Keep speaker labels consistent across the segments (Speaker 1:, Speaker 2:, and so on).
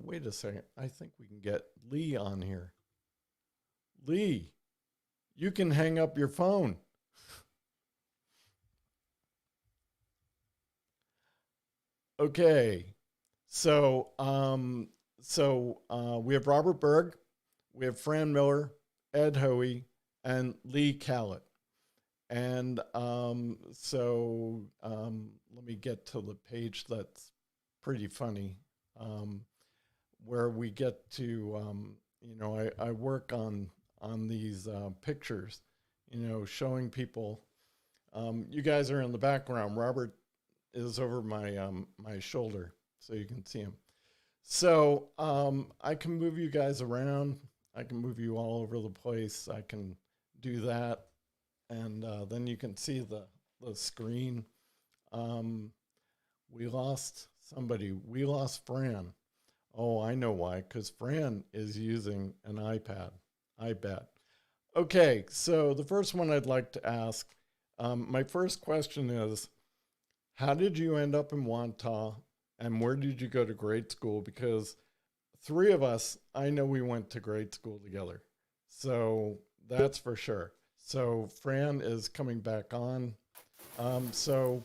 Speaker 1: wait a second. I think we can get Lee on here. Lee, you can hang up your phone. Okay. So, we have Robert Berg, we have Fran Miller, Ed Hoey, and Lee Callett. And let me get to the page that's pretty funny, where we get to, I work on these pictures, showing people. You guys are in the background. Robert is over my shoulder, so you can see him. So I can move you guys around. I can move you all over the place. I can do that, and then you can see the screen. We lost somebody. We lost Fran. Oh, I know why. Because Fran is using an iPad. I bet. Okay, so the first one I'd like to ask. My first question is, how did you end up in Wantagh, and where did you go to grade school? Because three of us, I know we went to grade school together. So that's for sure. So Fran is coming back on. So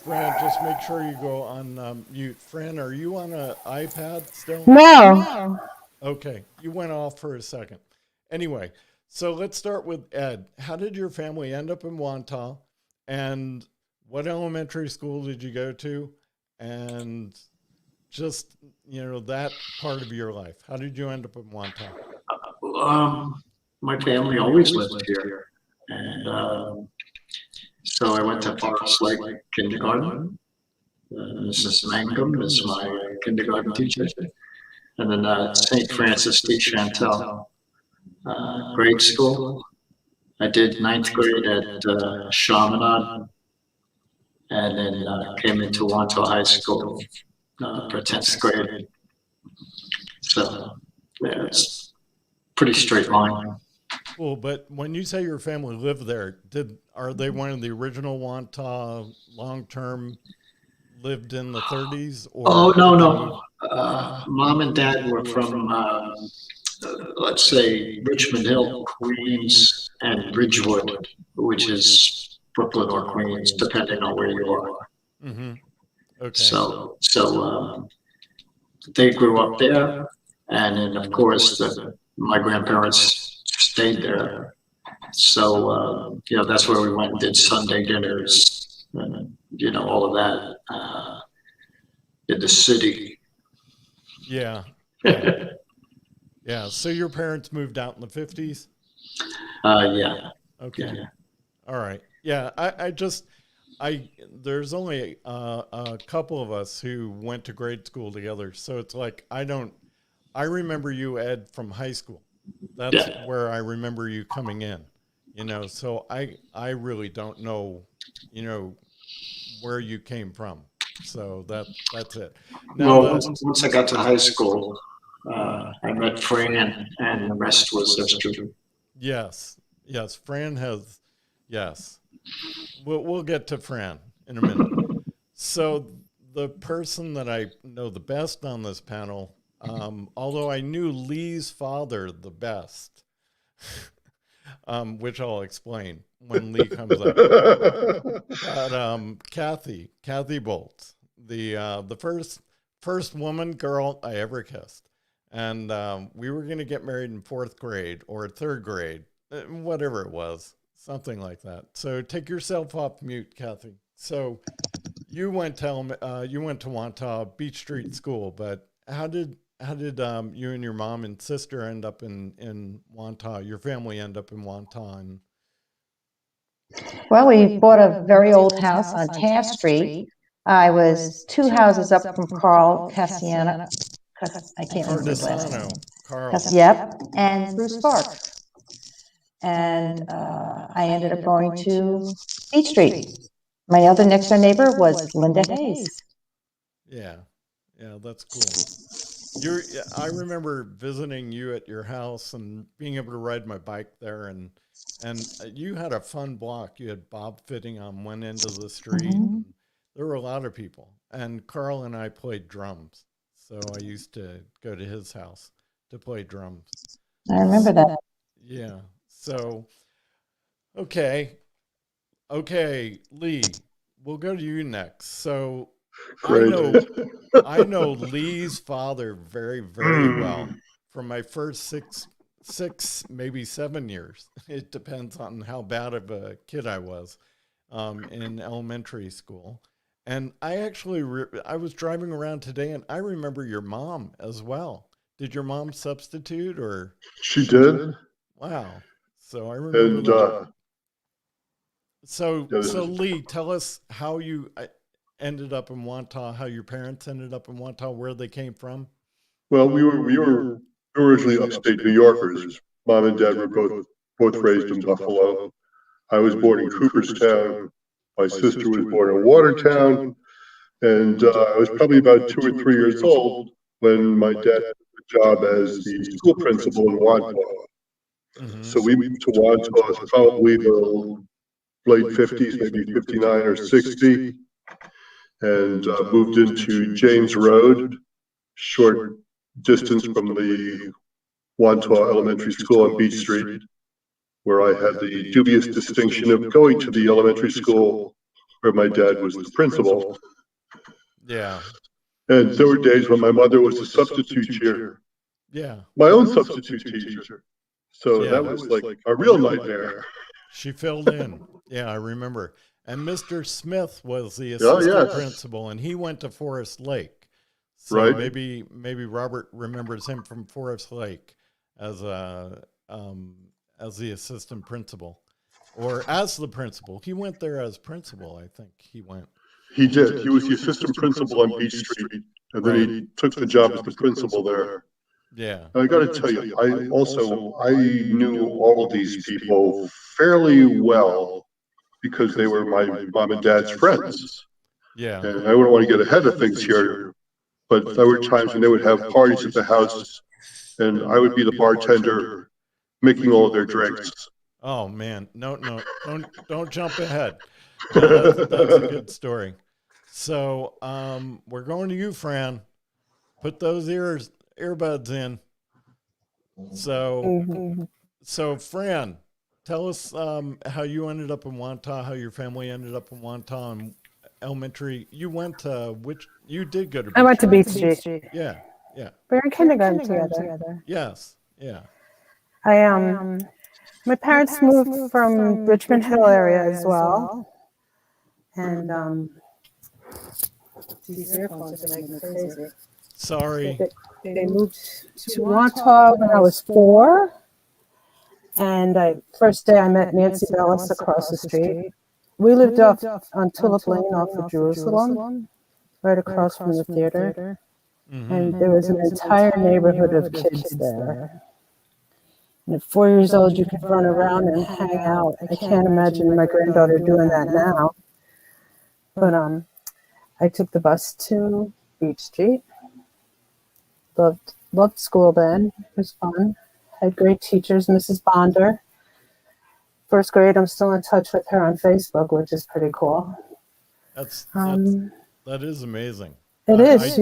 Speaker 1: Fran, just make sure you go on mute. Fran, are you on an iPad still?
Speaker 2: No.
Speaker 1: Okay, you went off for a second. Anyway, so let's start with Ed. How did your family end up in Wantagh? And what elementary school did you go to? And just, that part of your life. How did you end up in Wantagh?
Speaker 3: My family always lived here. And so I went to Forest Lake Kindergarten. Mrs. Mangum is my kindergarten teacher. And then St. Francis de Chantal grade school. I did ninth grade at Chaminade, and then came into Wantagh High School for 10th grade. So yeah, it's pretty straight line.
Speaker 1: Cool, but when you say your family lived there, are they one of the original Wantagh long-term, lived in the 30s? Or
Speaker 3: oh, no. Mom and Dad were from, let's say, Richmond Hill, Queens, and Ridgewood, which is Brooklyn or Queens, depending on where you are.
Speaker 1: Mm-hmm. Okay.
Speaker 3: So they grew up there, and then of course my grandparents stayed there. So that's where we went and did Sunday dinners, and all of that in the city.
Speaker 1: Yeah. Yeah. So your parents moved out in the 50s?
Speaker 3: Yeah.
Speaker 1: Okay.
Speaker 3: Yeah.
Speaker 1: All right. Yeah. There's only a couple of us who went to grade school together. So it's like, I remember you, Ed, from high school. That's where I remember you coming in, so I really don't know, where you came from. So that's it.
Speaker 3: Now, once I got to high school, I met Fran, and the rest was history.
Speaker 1: Yes. Fran has, yes. We'll get to Fran in a minute. So the person that I know the best on this panel, although I knew Lee's father the best, which I'll explain when Lee comes up. But Kathy Bolt, the first woman girl I ever kissed, and we were going to get married in 4th grade or 3rd grade, whatever it was, something like that. So take yourself off mute, Kathy. So you went to Wantagh Beach Street School, but how did you and your mom and sister end up in Wantagh? Your family end up in Wantagh?
Speaker 2: Well, we bought a very old house on Taft Street. I was 2 houses up from Carl Cassiano. I can't remember his last name.
Speaker 1: Carl.
Speaker 2: Yep, and Bruce Sparks. And I ended up going to Beach Street. My other next door neighbor was Linda Hayes.
Speaker 1: Yeah, that's cool. I remember visiting you at your house and being able to ride my bike there, and you had a fun block. You had bob fitting on one end of the street. Mm-hmm. There were a lot of people, and Carl and I played drums. So I used to go to his house to play drums.
Speaker 2: I remember that.
Speaker 1: Yeah. So, okay. Okay, Lee, we'll go to you next. So I
Speaker 4: Great.
Speaker 1: know I know Lee's father very, very well from my first six, maybe 7 years. It depends on how bad of a kid I was in elementary school. And I actually, I was driving around today and I remember your mom as well. Did your mom substitute or?
Speaker 4: She did.
Speaker 1: Wow. So I remember
Speaker 4: And
Speaker 1: that. So
Speaker 4: yeah,
Speaker 1: Lee, tell us how you ended up in Wantagh, how your parents ended up in Wantagh, where they came from.
Speaker 4: well, we were originally upstate New Yorkers. Mom and Dad were both raised in Buffalo. I was born in Cooperstown. My sister was born in Watertown, and I was probably about 2 or 3 years old when my dad took a job as the school principal in Wantagh.
Speaker 1: Mm-hmm.
Speaker 4: So we moved to Wantagh probably the late 50s, maybe 59 or 60, and moved into James Road, short distance from the Wantagh Elementary School on Beach Street, where I had the dubious distinction of going to the elementary school where my dad was the principal.
Speaker 1: Yeah.
Speaker 4: And there were days when my mother was a substitute teacher,
Speaker 1: Yeah.
Speaker 4: my own substitute teacher. So that was like a real nightmare.
Speaker 1: She filled in. Yeah, I remember. And Mr. Smith was the
Speaker 4: Oh,
Speaker 1: assistant
Speaker 4: yes.
Speaker 1: principal, and he went to Forest Lake. So
Speaker 4: Right.
Speaker 1: maybe Robert remembers him from Forest Lake as the assistant principal, or as the principal. He went there as principal. I think he went.
Speaker 4: He did. He was the assistant principal on Beach Street, and then
Speaker 1: Right.
Speaker 4: he took the job as the principal there.
Speaker 1: Yeah.
Speaker 4: I got to tell you, I knew all of these people fairly well because they were my mom and dad's friends.
Speaker 1: Yeah.
Speaker 4: And I wouldn't want to get ahead of things here, but there were times when they would have parties at the house, and I would be the bartender making all of their drinks.
Speaker 1: Oh man, no, don't jump ahead. No, that's a good story. So we're going to you, Fran. Put those earbuds in. So Fran, tell us how you ended up in Wantagh, how your family ended up in Wantagh and elementary. You went to which? You did go to.
Speaker 5: I went to Beach Street.
Speaker 1: Yeah, yeah.
Speaker 5: We were in kindergarten together.
Speaker 1: Yes, yeah.
Speaker 5: My parents moved from Richmond Hill area as well, and these earphones are making me crazy.
Speaker 1: Sorry.
Speaker 5: They moved to Wantagh when I was 4, and first day I met Nancy Bellis across the street. We lived off on Tulip Lane off of Jerusalem, right across from the theater,
Speaker 1: Mm-hmm.
Speaker 5: and there was an entire neighborhood of kids there. And at 4 years old, you could run around and hang out. I can't imagine my granddaughter doing that now. But I took the bus to Beach Street. Loved school then. It was fun. Had great teachers, Mrs. Bonder. First grade, I'm still in touch with her on Facebook, which is pretty cool.
Speaker 1: That is amazing.
Speaker 5: It is.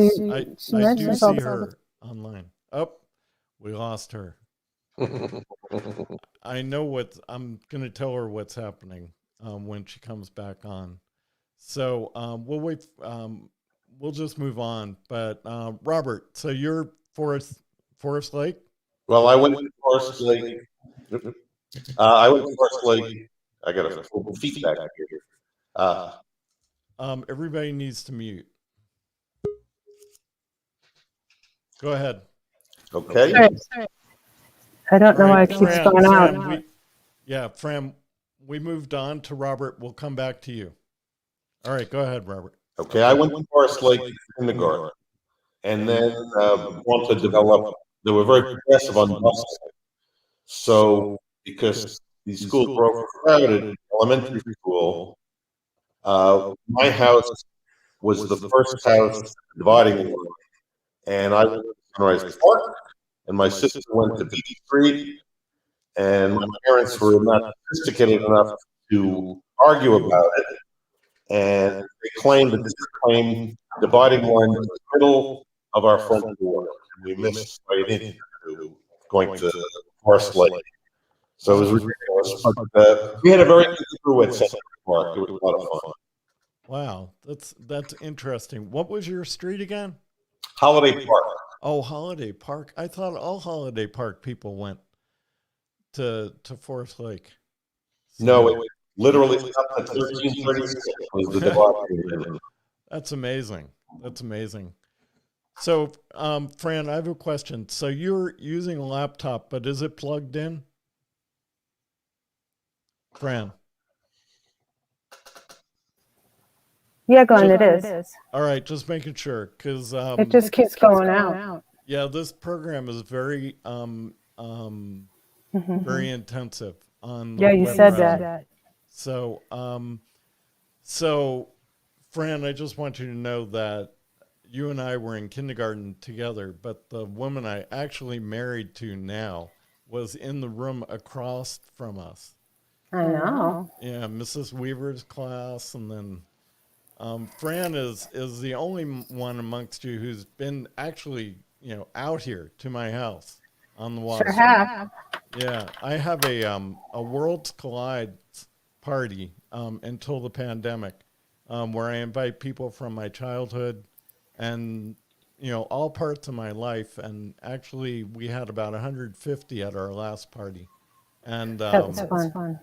Speaker 1: I do see her online. Oh, we lost her. I know I'm going to tell her what's happening when she comes back on. So we'll wait. We'll just move on. But Robert, so you're Forest Lake?
Speaker 6: Well, I went to Forest Lake. I went to Forest Lake. I got a full feedback here.
Speaker 1: Everybody needs to mute. Go ahead.
Speaker 6: Okay.
Speaker 5: Sorry. I don't know why it keeps going out.
Speaker 1: Fran, we moved on to Robert. We'll come back to you. All right, go ahead, Robert.
Speaker 6: Okay, I went to Forest Lake kindergarten, and then wanted to develop. They were very progressive on busing. So, because these schools were overcrowded, elementary school, my house was the first house dividing line, and I went to Sunrise Park, and my sister went to Beach Street, and my parents were not sophisticated enough to argue about it, and they claimed that this claim dividing line was the middle of our front door. We missed by an inch or two going to Forest Lake. So it was ridiculous. But we had a very good crew at Central Park. It was a lot of fun.
Speaker 1: Wow, that's interesting. What was your street again?
Speaker 6: Holiday Park.
Speaker 1: Oh, Holiday Park. I thought all Holiday Park people went to Forest Lake.
Speaker 6: No, it literally stopped at 1336 was the development.
Speaker 1: That's amazing. That's amazing. So, Fran, I have a question. So you're using a laptop, but is it plugged in? Fran.
Speaker 5: Yeah, Glenn, it is.
Speaker 1: All right, just making sure, because
Speaker 5: It just keeps going out.
Speaker 1: yeah, this program is very very intensive on the
Speaker 5: Yeah, you
Speaker 1: web
Speaker 5: said
Speaker 1: browser.
Speaker 5: that.
Speaker 1: So, so, Fran, I just want you to know that you and I were in kindergarten together, but the woman I actually married to now was in the room across from us.
Speaker 5: I know.
Speaker 1: Yeah, Mrs. Weaver's class, and then Fran is the only one amongst you who's been actually, out here to my house on the water.
Speaker 5: Sure have.
Speaker 1: Yeah, I have a Worlds Collide party until the pandemic, where I invite people from my childhood and all parts of my life. And actually, we had about 150 at our last party, and
Speaker 5: That was fun.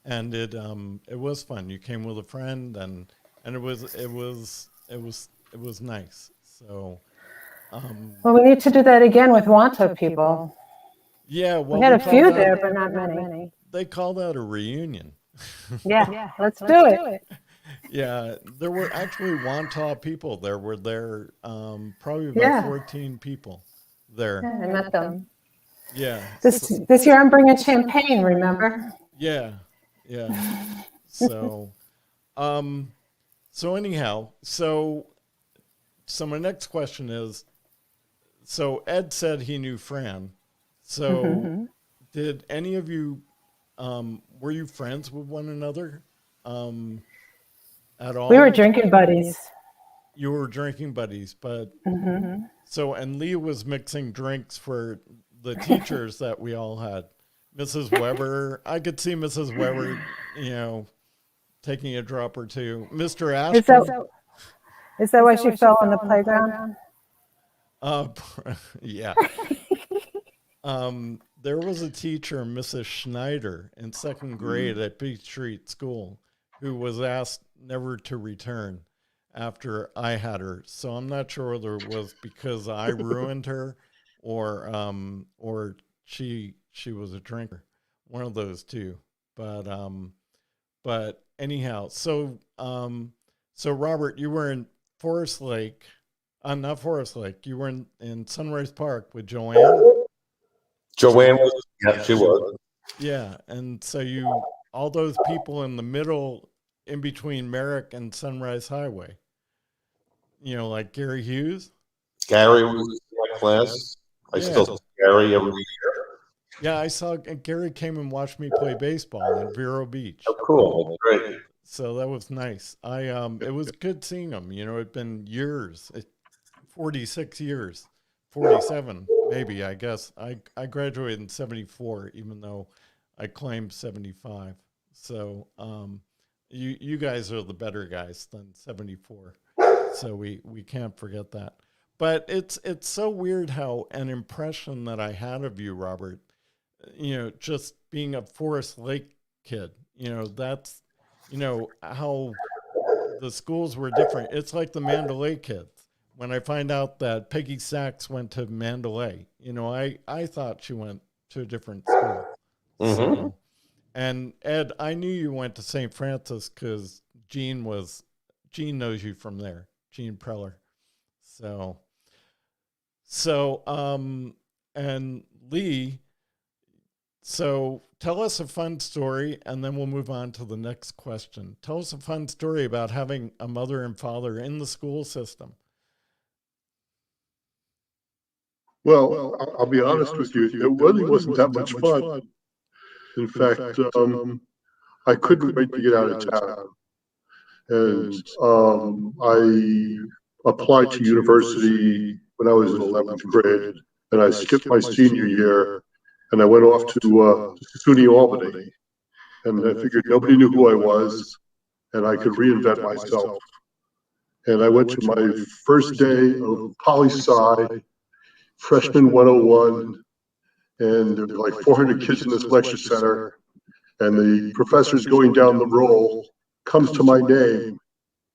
Speaker 1: and it was fun. You came with a friend, and it was nice. So.
Speaker 5: Well, we need to do that again with Wanta people.
Speaker 1: Yeah, well,
Speaker 5: We had a
Speaker 1: they call
Speaker 5: few
Speaker 1: that-
Speaker 5: there, but not many.
Speaker 1: They call that a reunion.
Speaker 5: Yeah, let's do it.
Speaker 1: Yeah, there were actually Wantagh people. There were probably about
Speaker 5: Yeah.
Speaker 1: 14 people there.
Speaker 5: I met them.
Speaker 1: Yeah.
Speaker 5: This year I'm bringing champagne, remember?
Speaker 1: Yeah. So, anyhow, so my next question is, so Ed said he knew Fran. So did any of you, were you friends with one another at all?
Speaker 5: We were drinking buddies.
Speaker 1: You were drinking buddies, but so, and Lee was mixing drinks for the teachers that we all had. Mrs. Weber, I could see Mrs. Weber, taking a drop or two. Mr. Ashford.
Speaker 5: Is that why she fell on the playground?
Speaker 1: Yeah. There was a teacher, Mrs. Schneider, in second grade at Beach Street School, who was asked never to return after I had her. So I'm not sure whether it was because I ruined her or she was a drinker. One of those two. But anyhow, so Robert, you were in Forest Lake. Not Forest Lake. You were in Sunrise Park with Joanne.
Speaker 6: Joanne was, yeah, she was.
Speaker 1: Yeah, and so all those people in the middle, in between Merrick and Sunrise Highway. Like Gary Hughes.
Speaker 6: Gary was in my class. I still see Gary every year.
Speaker 1: Yeah, I saw Gary came and watched me play baseball in Vero Beach.
Speaker 6: Oh, cool. Great.
Speaker 1: So that was nice. It was good seeing him. It'd been years, 46 years, 47 maybe. I guess I graduated in 74, even though I claimed 75. So you guys are the better guys than 74. So we can't forget that. But it's so weird how an impression that I had of you, Robert, just being a Forest Lake kid, that's, how the schools were different. It's like the Mandalay kids. When I find out that Peggy Sachs went to Mandalay, I thought she went to a different school. So, and Ed, I knew you went to St. Francis because Gene knows you from there, Gene Preller. So, and Lee, so tell us a fun story, and then we'll move on to the next question. Tell us a fun story about having a mother and father in the school system.
Speaker 4: Well, I'll be honest with you, it really wasn't that much fun. In fact, I couldn't wait to get out of town. And I applied to university when I was in 11th grade, and I skipped my senior year, and I went off to SUNY Albany, and I figured nobody knew who I was, and I could reinvent myself. And I went to my first day of poli-sci, freshman 101, and there were like 400 kids in this lecture center, and the professor's going down the roll, comes to my name,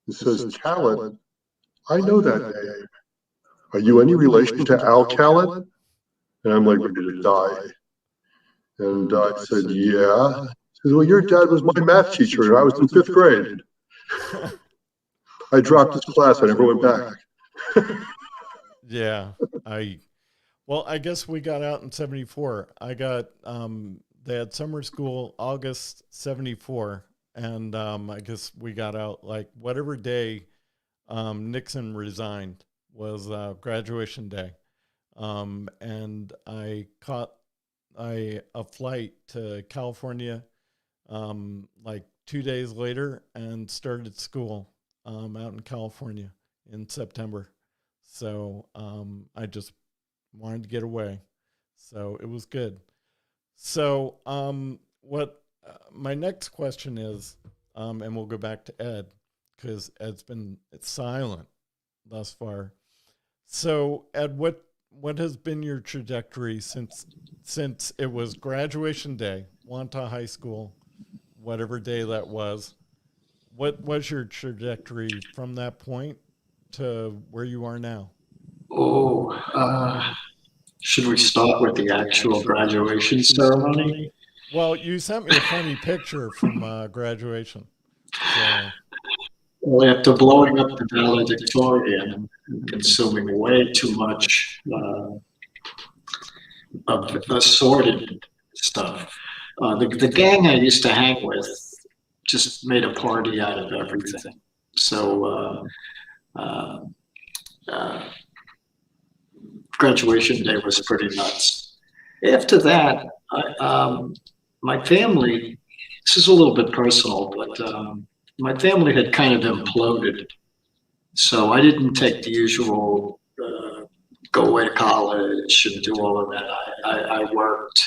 Speaker 4: and says, "Callan, I know that name. Are you any relation to Al Callan?" And I'm like ready to die. And I said, "Yeah." He says, "Well, your dad was my math teacher, and I was in 5th grade." I dropped his class. I never went back.
Speaker 1: Yeah, I guess we got out in 74. I got, they had summer school August 74. And I guess we got out like whatever day Nixon resigned was graduation day. And I caught a flight to California like 2 days later and started school out in California in September. So I just wanted to get away. So it was good. So what my next question is, and we'll go back to Ed because it's silent thus far. So Ed, what has been your trajectory since it was graduation day, Wantagh High School, whatever day that was? What was your trajectory from that point to where you are now?
Speaker 3: Should we start with the actual graduation ceremony?
Speaker 1: Well, you sent me a funny picture from graduation. So.
Speaker 3: Well, after blowing up the valedictorian and consuming way too much of assorted stuff, the gang I used to hang with just made a party out of everything. So graduation day was pretty nuts. After that, my family, this is a little bit personal, but my family had kind of imploded. So I didn't take the usual go away to college and do all of that. I worked,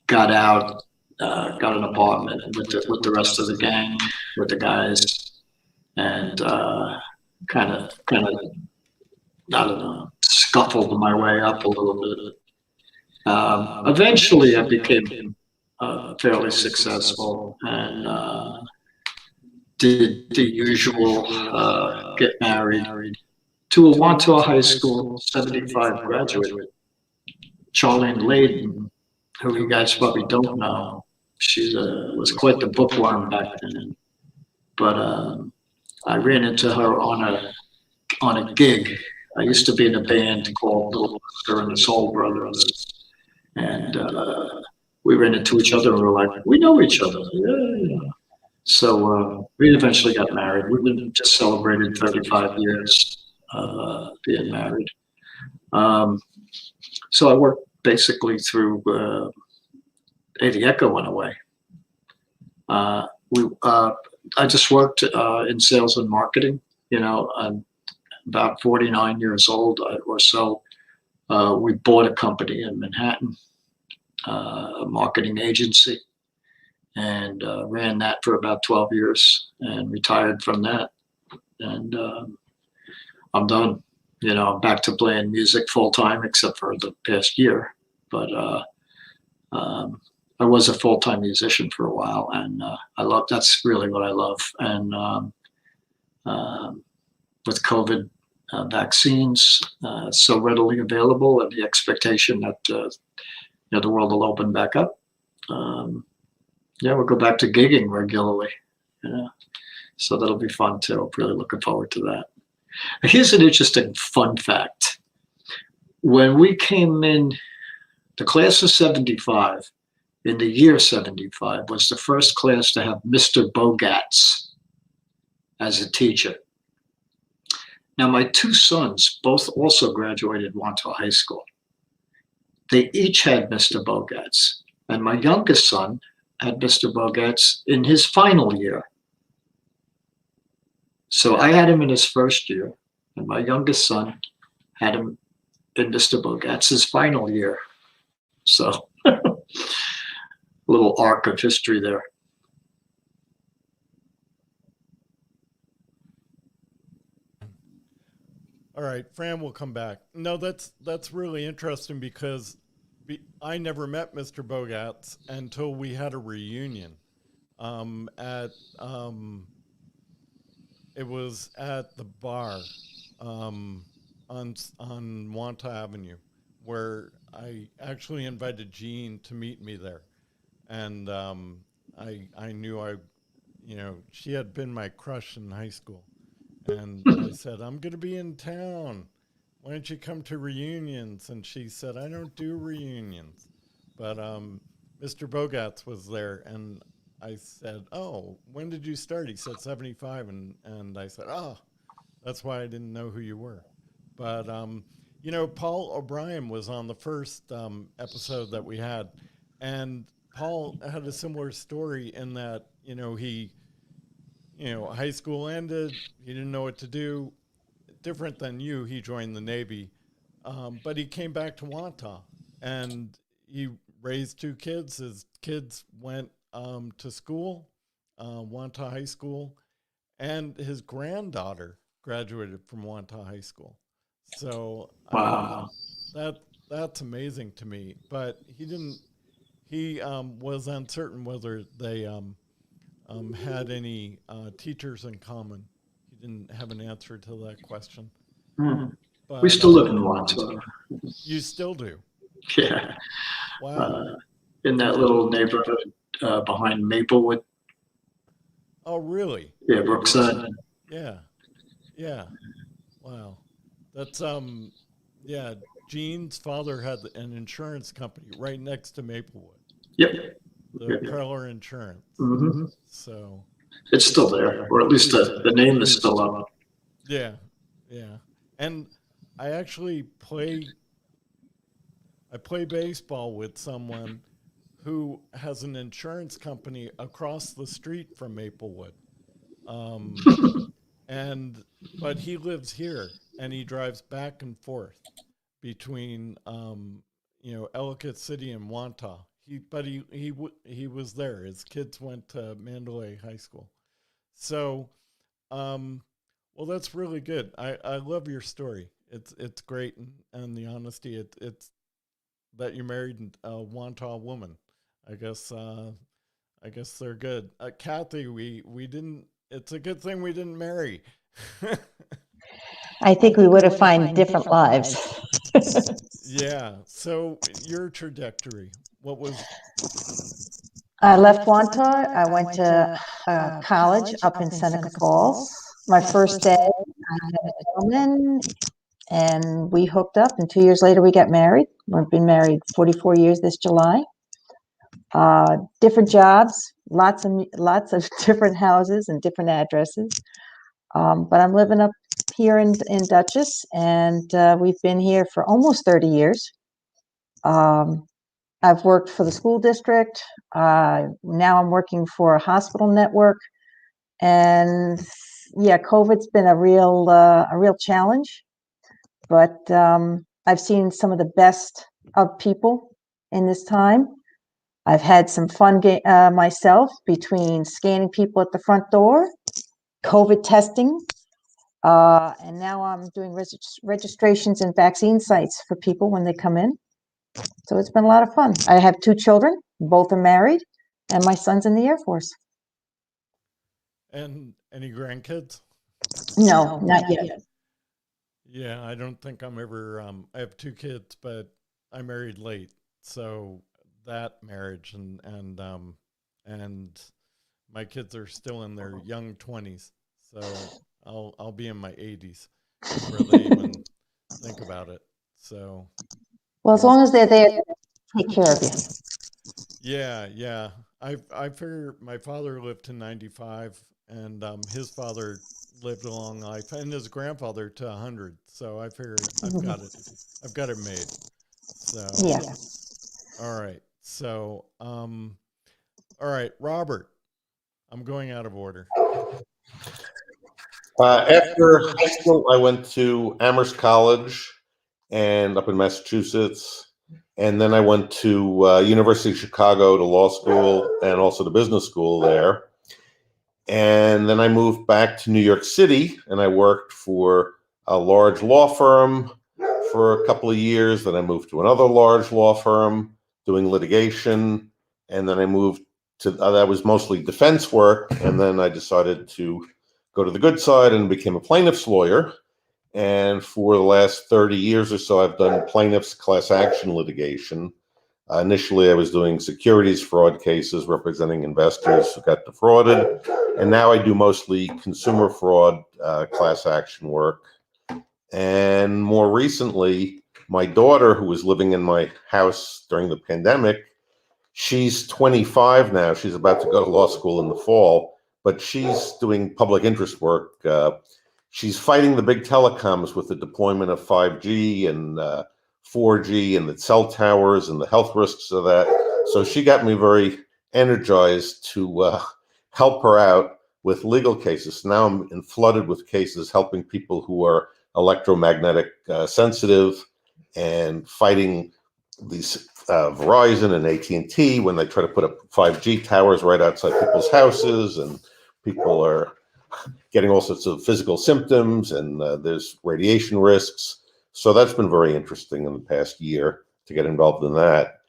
Speaker 3: got out, got an apartment with the rest of the gang, with the guys, and kind of, I don't know, scuffled my way up a little bit. Eventually, I became fairly successful and did the usual get married to a Wantagh High School 75 graduate, Charlene Layden, who you guys probably don't know. She was quite the bookworm back then. But I ran into her on a gig. I used to be in a band called Little Buster and the Soul Brothers. And we ran into each other and we were like, we know each other. Yeah. So we eventually got married. We just celebrated 35 years being married. So I worked basically through the Echo went away. I just worked in sales and marketing. You know, I'm about 49 years old or so. We bought a company in Manhattan, a marketing agency, and ran that for about 12 years and retired from that. And I'm done. You know, I'm back to playing music full time, except for the past year. But I was a full time musician for a while, and that's really what I love. And with COVID vaccines so readily available, and the expectation that the world will open back up, we'll go back to gigging regularly. So that'll be fun too. I'm really looking forward to that. Here's an interesting fun fact. When we came in, the class of 75, in the year 75, was the first class to have Mr. Bogatz as a teacher. Now, my two sons both also graduated Wantagh High School. They each had Mr. Bogatz. And my youngest son had Mr. Bogatz in his final year. So I had him in his first year, And my youngest son had him in Mr. Bogatz's final year. So, little arc of history there.
Speaker 1: All right, Fran will come back. No, that's really interesting because I never met Mr. Bogatz until we had a reunion. At It was at the bar on Wanta Avenue, where I actually invited Jean to meet me there, and I knew she had been my crush in high school. And I said, I'm going to be in town. Why don't you come to reunions? And she said, I don't do reunions. But Mr. Bogatz was there. And I said, oh, when did you start? He said 75. And I said, oh, that's why I didn't know who you were. But, Paul O'Brien was on the first episode that we had. And Paul had a similar story in that, high school ended. He didn't know what to do. Different than you, he joined the Navy. But he came back to Wantagh and he raised 2 kids. His kids went to school, Wantagh High School, and his granddaughter graduated from Wantagh High School. So
Speaker 3: Wow.
Speaker 1: That's amazing to me. But he was uncertain whether they had any teachers in common. He didn't have an answer to that question. But,
Speaker 3: we still live in Wantagh.
Speaker 1: You still do?
Speaker 3: Yeah.
Speaker 1: Wow.
Speaker 3: In that little neighborhood behind Maplewood.
Speaker 1: Oh, really?
Speaker 3: Yeah, Brookside.
Speaker 1: Yeah. Yeah. Wow. That's yeah. Jean's father had an insurance company right next to Maplewood.
Speaker 3: Yep.
Speaker 1: The
Speaker 3: Yep.
Speaker 1: Preller Insurance.
Speaker 3: Mm-hmm.
Speaker 1: So
Speaker 3: it's still there, or at least the name is still up.
Speaker 1: Yeah. Yeah. And I actually play baseball with someone who has an insurance company across the street from Maplewood. But he lives here and he drives back and forth between Ellicott City and Wantagh. He was there. His kids went to Mandalay High School. So well, that's really good. I love your story. It's great, and the honesty. It's that you married a Wantagh woman. I guess they're good. Kathy, we didn't. It's a good thing we didn't marry.
Speaker 2: I think we would have found different lives.
Speaker 1: Yeah. So your trajectory, what was?
Speaker 2: I left Wantagh. I went to college up in Seneca Falls. My first day, I met a gentleman, and we hooked up. And 2 years later, we got married. We've been married 44 years this July. Different jobs, lots of different houses and different addresses. But I'm living up here in Dutchess, and we've been here for almost 30 years. I've worked for the school district. Now I'm working for a hospital network. And yeah, COVID's been a real challenge. But I've seen some of the best of people in this time. I've had some fun myself between scanning people at the front door, COVID testing, and now I'm doing registrations and vaccine sites for people when they come in. So it's been a lot of fun. I have 2 children, both are married, and my son's in the Air Force.
Speaker 1: And any grandkids?
Speaker 2: No, not yet.
Speaker 1: Yeah, I don't think I'm ever. I have 2 kids, but I married late, so that marriage and my kids are still in their young 20s, so I'll be in my 80s before they even think about it. So
Speaker 2: well, as long as they're there, take care of you.
Speaker 1: Yeah. I figure my father lived to 95, and his father lived a long life, and his grandfather to 100. So I figure I've got it made. So
Speaker 2: yeah.
Speaker 1: All right. So all right, Robert. I'm going out of order.
Speaker 6: After high school, I went to Amherst College and up in Massachusetts. And then I went to University of Chicago to law school and also to business school there. And then I moved back to New York City and I worked for a large law firm for a couple of years. Then I moved to another large law firm doing litigation. And then I moved to, that was mostly defense work. And then I decided to go to the good side and became a plaintiff's lawyer. And for the last 30 years or so, I've done plaintiffs' class action litigation. Initially, I was doing securities fraud cases representing investors who got defrauded. And now I do mostly consumer fraud class action work. And more recently, my daughter, who was living in my house during the pandemic, she's 25 now. She's about to go to law school in the fall, but she's doing public interest work. She's fighting the big telecoms with the deployment of 5G and 4G and the cell towers and the health risks of that. So she got me very energized to help her out with legal cases. Now I'm flooded with cases helping people who are electromagnetic sensitive and fighting these Verizon and AT&T when they try to put up 5G towers right outside people's houses, and people are getting all sorts of physical symptoms, and there's radiation risks. So that's been very interesting in the past year to get involved in that.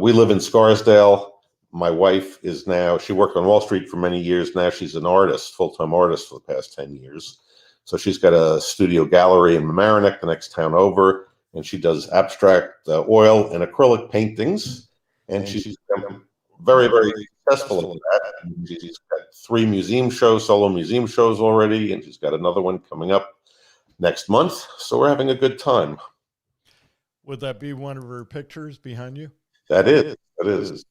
Speaker 6: We live in Scarsdale. My wife is now, she worked on Wall Street for many years. Now she's an artist, full-time artist for the past 10 years. So she's got a studio gallery in Mamaroneck, the next town over, and she does abstract oil and acrylic paintings. And she's very, very successful in that. She's got 3 museum shows, solo museum shows already, and she's got another one coming up next month. So we're having a good time.
Speaker 1: Would that be one of her pictures behind you?
Speaker 6: That is.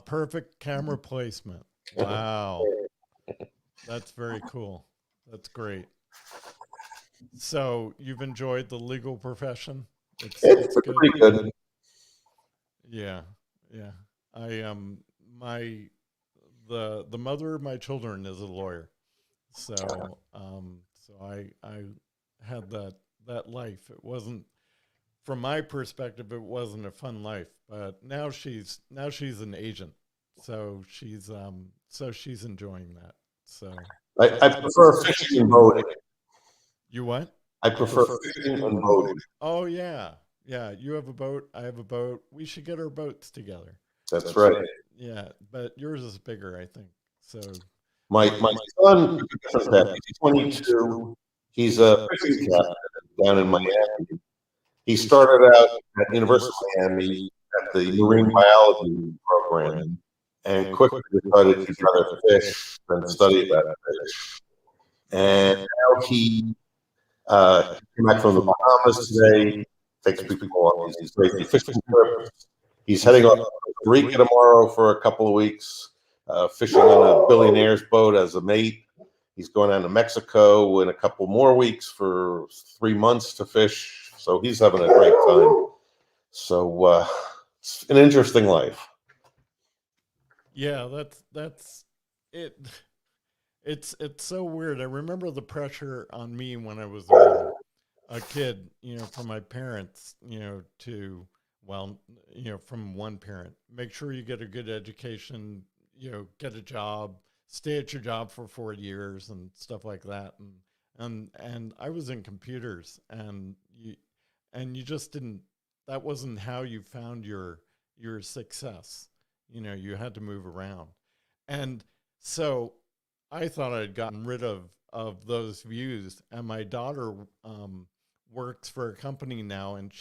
Speaker 1: Perfect camera placement. Wow. That's very cool. That's great. So you've enjoyed the legal profession?
Speaker 6: It's pretty good.
Speaker 1: Yeah. I the mother of my children is a lawyer. So I had that life. It wasn't, from my perspective, it wasn't a fun life, but now she's an agent. So she's enjoying that. So
Speaker 6: I prefer fishing and boating.
Speaker 1: you what?
Speaker 6: I prefer fishing and boating.
Speaker 1: Oh yeah. You have a boat. I have a boat. We should get our boats together.
Speaker 6: That's right.
Speaker 1: Yeah, but yours is bigger, I think. So
Speaker 6: my son, he's 22. He's a fishing captain down in Miami. He started out at University of Miami at the marine biology program and quickly decided he'd rather fish than study about fish. And now he came back from the Bahamas today, takes people on these crazy fishing trips. He's heading off to Costa Rica tomorrow for a couple of weeks, fishing on a billionaire's boat as a mate. He's going down to Mexico in a couple more weeks for 3 months to fish. So he's having a great time. So it's an interesting life.
Speaker 1: yeah, that's it. It's so weird. I remember the pressure on me when I was a kid, from my parents, to, well, from one parent, make sure you get a good education, get a job, stay at your job for 4 years and stuff like that. And I was in computers, and you just didn't, that wasn't how you found your success. You had to move around. And so I thought I'd gotten rid of those views. And my daughter works for a company now, and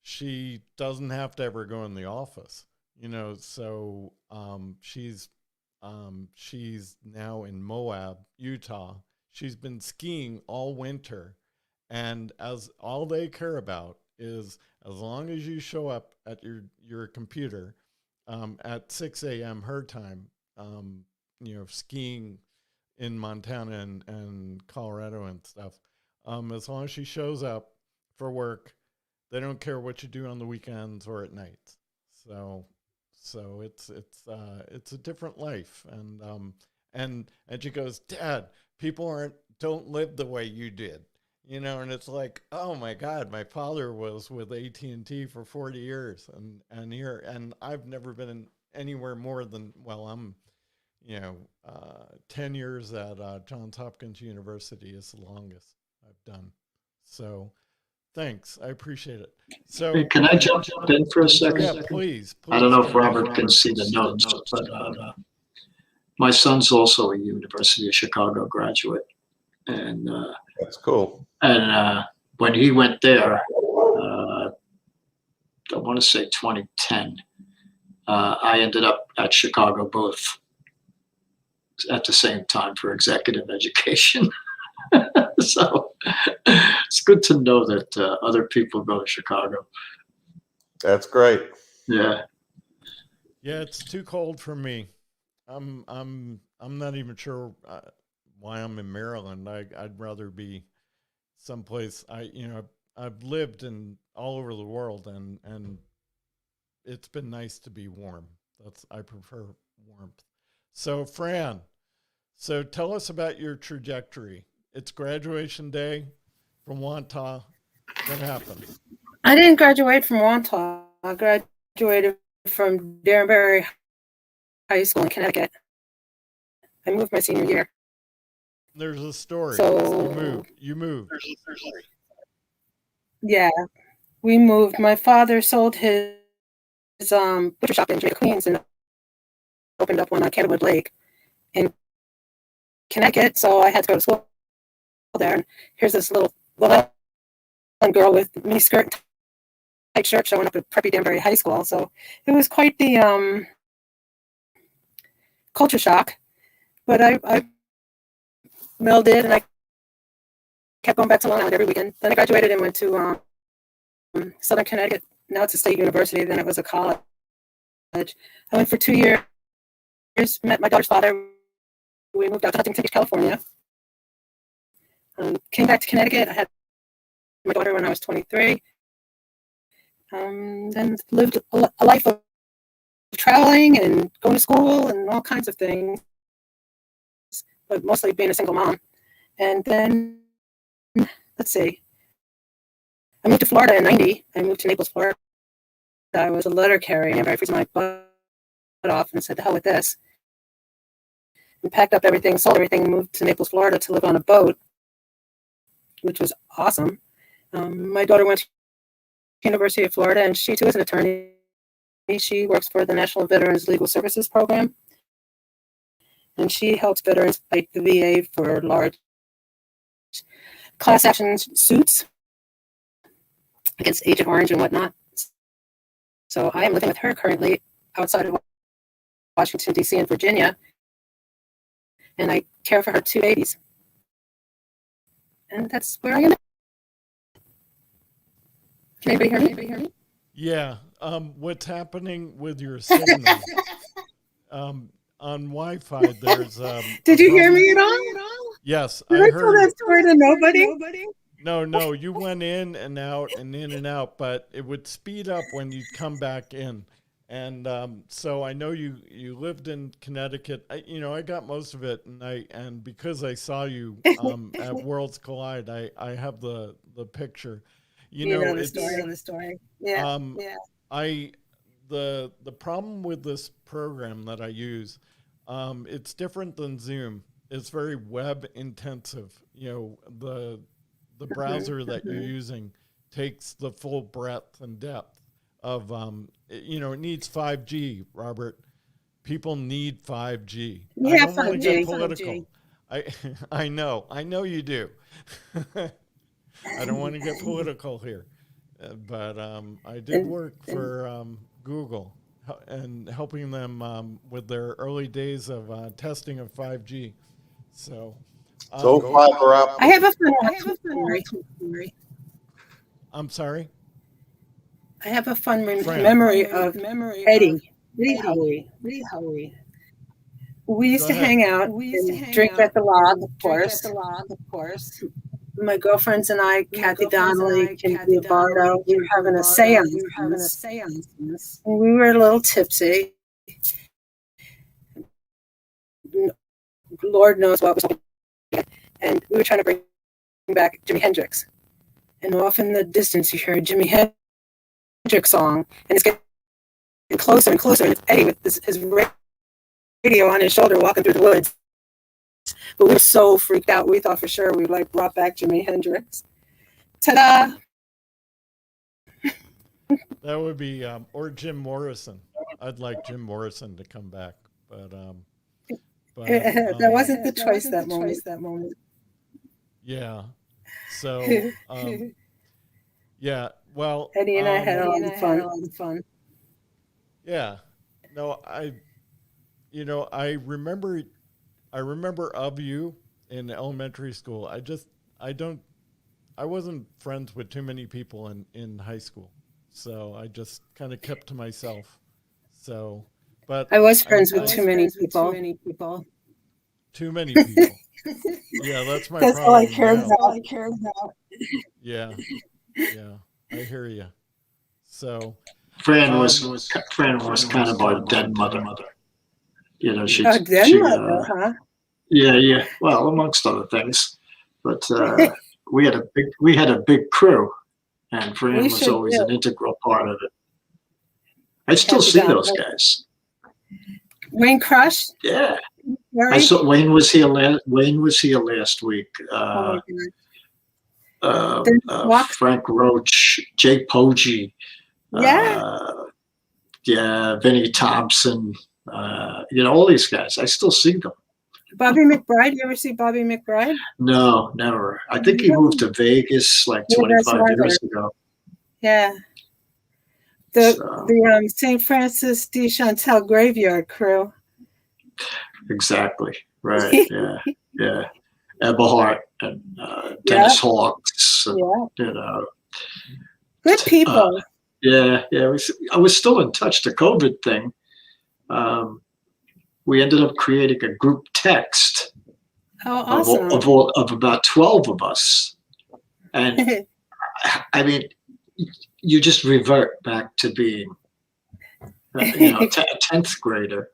Speaker 1: she doesn't have to ever go in the office, so she's now in Moab, Utah. She's been skiing all winter, and as all they care about is, as long as you show up at your computer at 6 a.m. her time, skiing in Montana and Colorado and stuff. As long as she shows up for work, they don't care what you do on the weekends or at night. So it's a different life. And she goes, Dad, don't live the way you did, you know, and it's like, oh my God, my father was with AT&T for 40 years and I've never been anywhere more than, well, I'm, 10 years at Johns Hopkins University is the longest I've done. So thanks. I appreciate it. So
Speaker 3: Hey, can I jump in for a second?
Speaker 1: yeah, please.
Speaker 3: I don't know if Robert can see the notes, but my son's also a University of Chicago graduate. And
Speaker 6: That's cool.
Speaker 3: And when he went there, I want to say 2010, I ended up at Chicago both at the same time for executive education. So it's good to know that other people go to Chicago.
Speaker 6: That's great.
Speaker 3: Yeah.
Speaker 1: Yeah, it's too cold for me. I'm not even sure why I'm in Maryland. I'd rather be someplace. I've lived in all over the world, and it's been nice to be warm. I prefer warmth. So Fran, so tell us about your trajectory. It's graduation day from Wantagh. What happened?
Speaker 5: I didn't graduate from Wantagh. I graduated from Danbury High School in Connecticut. I moved my senior year.
Speaker 1: There's a story.
Speaker 5: So
Speaker 1: You moved.
Speaker 5: Yeah, we moved. My father sold his butcher shop in Jamaica, Queens, and opened up one on Canterwood Lake in Connecticut. So I had to go to school there. And here's this little girl with mini skirt, tight shirt, showing up at preppy Danbury High School. So it was quite the culture shock. But I melded, and I kept going back to Long Island every weekend. Then I graduated and went to Southern Connecticut. Now it's a state university. Then it was a college. I went for 2 years, met my daughter's father. We moved out to Huntington Beach, California. Came back to Connecticut. I had my daughter when I was 23. Then lived a life of traveling and going to school and all kinds of things, but mostly being a single mom. And then, let's see, I moved to Florida in 90. I moved to Naples, Florida. I was a letter carrier, and I freezed my butt off and said, "The hell with this." And packed up everything, sold everything, and moved to Naples, Florida to live on a boat, which was awesome. My daughter went to University of Florida, and she too is an attorney. She works for the National Veterans Legal Services Program, and she helps veterans fight the VA for large class action suits against Agent Orange and whatnot. So I am living with her currently outside of Washington, D.C. and Virginia, and I care for her 2 babies. And that's where I am. Can anybody hear me?
Speaker 1: Yeah. What's happening with your signal? On Wi-Fi, there's
Speaker 5: Did you hear me at all?
Speaker 1: Yes,
Speaker 5: Did I tell that story to nobody?
Speaker 1: No, you went in and out and in and out, but it would speed up when you come back in. And so I know you lived in Connecticut. I got most of it, and because I saw you at Worlds Collide, I have the picture.
Speaker 5: The story. Yeah.
Speaker 1: The problem with this program that I use, it's different than Zoom. It's very web intensive. The browser that you're using takes the full breadth and depth of, it needs 5G, Robert. People need 5G.
Speaker 5: Yeah,
Speaker 1: I don't want to
Speaker 5: 5G,
Speaker 1: get political.
Speaker 5: 5G.
Speaker 1: I know you do. I don't want to get political here, but I did work for Google and helping them with their early days of testing of 5G. So
Speaker 6: fiber up.
Speaker 5: I have a fun story.
Speaker 1: I'm sorry.
Speaker 5: I have a fun
Speaker 1: Fran.
Speaker 5: memory of Eddie Howie. We used to hang out and drink at the log, of course. My girlfriends and I, Kathy Donnelly, Kim Bardo, we were having a seance. And we were a little tipsy. Lord knows what was happening. and we were trying to bring back Jimi Hendrix. And off in the distance, you hear a Jimi Hendrix song, and it's getting closer and closer. And it's Eddie with his radio on his shoulder walking through the woods. But we were so freaked out. We thought for sure we like brought back Jimi Hendrix. Ta-da!
Speaker 1: That would be, or Jim Morrison. I'd like Jim Morrison to come back, but
Speaker 5: that wasn't the choice that moment.
Speaker 1: Yeah. So, yeah. Well,
Speaker 5: Eddie and I had a lot of fun.
Speaker 1: Yeah. No, I remember of you in elementary school. I wasn't friends with too many people in high school. So I just kind of kept to myself. So, but
Speaker 5: I was friends with too many people.
Speaker 1: Too many people. Yeah, that's my
Speaker 5: That's
Speaker 1: problem.
Speaker 5: all I cared about.
Speaker 1: Yeah. I hear you. So,
Speaker 3: Fran was kind of our dead mother. You know, she
Speaker 5: huh?
Speaker 3: Yeah. Well, amongst other things, but we had a big crew, and Fran was always an integral part of it. I still see those guys.
Speaker 5: Wayne Crush.
Speaker 3: Yeah, I saw Wayne was here last week. Frank Roach, Jake Poggi. Vinnie Thompson. All these guys. I still see them.
Speaker 5: Bobby McBride. You ever see Bobby McBride?
Speaker 3: No, never. I think he moved to Vegas like 25 years ago.
Speaker 5: Yeah. The St. Francis de Chantal Graveyard Crew.
Speaker 3: Exactly. Right. Yeah. Eberhard and Dennis Hawks. And,
Speaker 5: good people.
Speaker 3: I was still in touch. The COVID thing. We ended up creating a group text.
Speaker 5: Oh, awesome.
Speaker 3: Of about 12 of us. And I mean, you just revert back to being a 10th grader